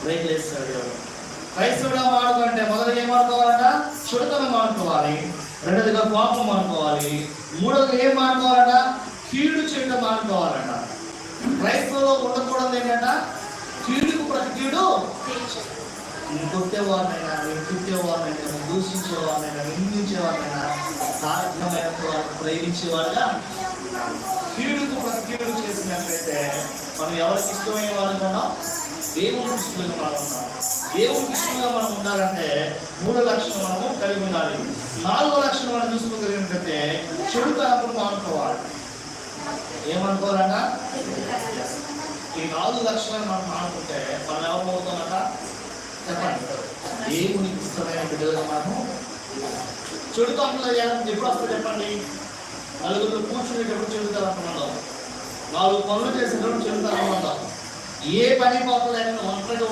Break వేస్తాడు. క్రైస్తవుడా మాడుకుంటే మొదటి ఏం మాడుకోవాలంట? చెడుతనం మానుకోవాలి. రెండోదిగా కోపం మానుకోవాలి. మూడోది ఏం మానుకోవాలంట? కీడు చేయడం మానుకోవాలంట. క్రైస్తవులో ఉండకూడదు ఏంటంట? కీడుకు ప్రతి కీడు. కొట్టేవారినైనా, తిట్టేవారినైనా, దూషించేవారినైనా, నిందించేవారినైనా, సాధ్యమైనంత వారిని ప్రేమించేవారుగా కీడుకు ప్రతి కీడు చేసినట్లయితే మనం ఎవరికి ఇష్టమైన వాళ్ళని ఉన్నాం? దేవునికి ఇష్టమైన వాళ్ళు ఉన్నాం. దేవునికి ఇష్టంగా మనం ఉండాలంటే 3 లక్షణం మనము కలిగి ఉండాలి. 4వ లక్షణం మనం చూసుకోగలిగినట్లయితే చెడు తలంపులు మానుకోవాలి. ఏమనుకోవాలట? ఈ 4 లక్షణాలు మనం మానుకుంటే మనం ఎవరు అవుతామట? చెప్పండి. దేవునికి ఇష్టమైన బిడ్డలుగా మనము. చెడు తలంపులు ఎప్పుడు వస్తుంది చెప్పండి? నలుగురు కూర్చునేటప్పుడు చెడు తలంపులు ఉండవు. 4 పనులు చేసేటప్పుడు చెడు తలంపులు ఉండవు. ఏ పని పోతలేని ఒంటరిగా